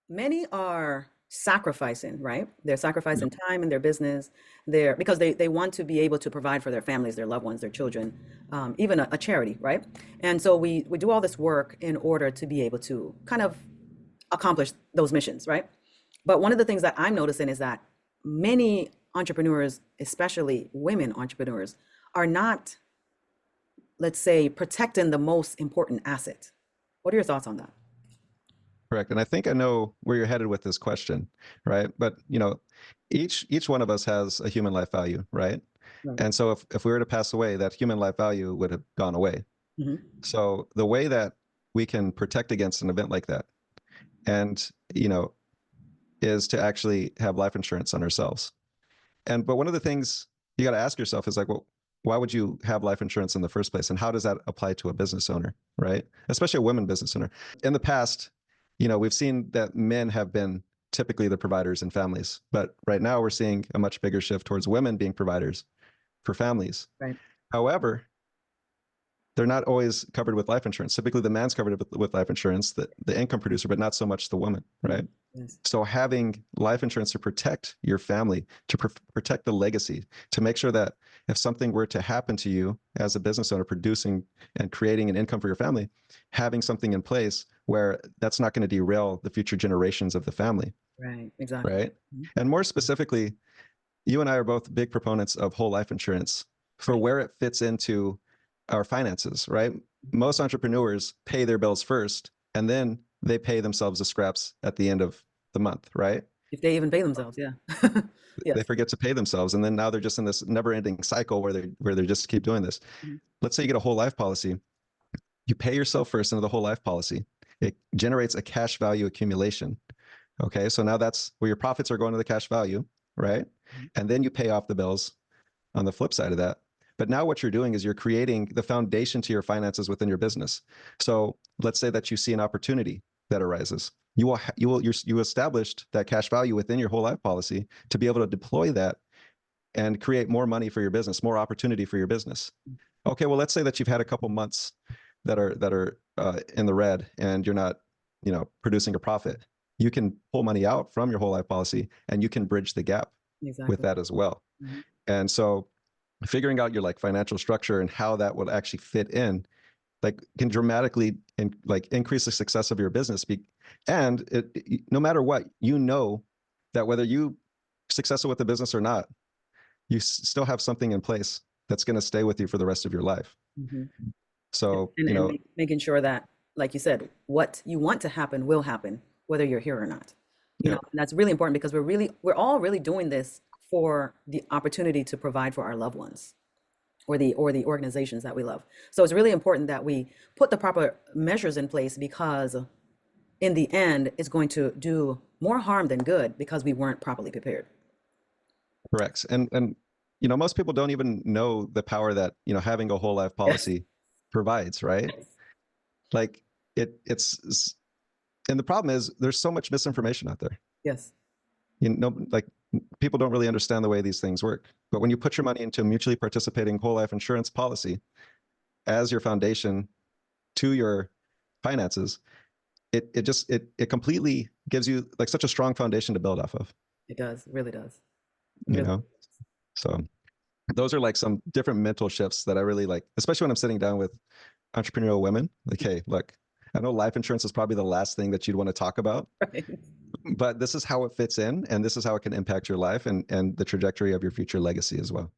Many are sacrificing, right? They're sacrificing time in their business. Because they want to be able to provide for their families, their loved ones, their children, even a charity, right? And so we do all this work in order to be able to kind of accomplish those missions, right? But one of the things that I'm noticing is that many entrepreneurs, especially women entrepreneurs, are not, let's say, protecting the most important asset. What are your thoughts on that? Correct. And I think I know where you're headed with this question, right? But each one of us has a human life value, right? Right. And so if we were to pass away, that human life value would have gone away. Hmm. So the way that we can protect against an event like that and is to actually have life insurance on ourselves. But one of the things you got to ask yourself is like, well, why would you have life insurance in the first place? And how does that apply to a business owner, right? Especially a women business owner. In the past, we've seen that men have been typically the providers in families, but right now we're seeing a much bigger shift towards women being providers for families. Right. However, they're not always covered with life insurance. Typically, the man's covered with life insurance, the income producer, but not so much the woman, right? Yes. So having life insurance to protect your family, to protect the legacy, to make sure that if something were to happen to you as a business owner producing and creating an income for your family, having something in place where that's not going to derail the future generations of the family, Right. Exactly. right? Mhm. And more specifically, you and I are both big proponents of whole life insurance for Right. where it fits into our finances, right? Most entrepreneurs pay their bills first and then they pay themselves the scraps at the end of the month, right? If they even pay themselves, yeah. They Yes. forget to pay themselves and then now they're just in this never-ending cycle where they just keep doing this. Mhm. Let's say you get a whole life policy, you pay yourself first into the whole life policy. It generates a cash value accumulation. Okay, so now that's where your profits are going to the cash value, right? Mhm. And then you pay off the bills on the flip side of that. But now what you're doing is you're creating the foundation to your finances within your business. So let's say that you see an opportunity that arises. You established that cash value within your whole life policy to be able to deploy that and create more money for your business, more opportunity for your business. Okay, well, let's say that you've had a couple months that are in the red and you're not, producing a profit. You can pull money out from your whole life policy and you can bridge the gap with Exactly. that as well. Mhm. And so figuring out your like financial structure and how that would actually fit in like can dramatically increase the success of your business and no matter what that whether you successful with the business or not you still have something in place that's going to stay with you for the rest of your life. Mhm. So And making sure that, like you said, what you want to happen will happen, whether you're here or not. yeah, And that's really important because we're all really doing this for the opportunity to provide for our loved ones or the organizations that we love. So it's really important that we put the proper measures in place because in the end, it's going to do more harm than good because we weren't properly prepared. correct. And most people don't even know the power that having a whole life Yes. policy provides, right? Like and the problem is there's so much misinformation out there. Yes. Like people don't really understand the way these things work. But when you put your money into a mutually participating whole life insurance policy as your foundation to your finances, it completely gives you like such a strong foundation to build off of, It does. It really does. It you really. know? So those are like some different mental shifts that I really like, especially when I'm sitting down with entrepreneurial women. Like, hey, look, I know life insurance is probably the last thing that you'd want to talk about, Right. but this is how it fits in and this is how it can impact your life and the trajectory of your future legacy as well.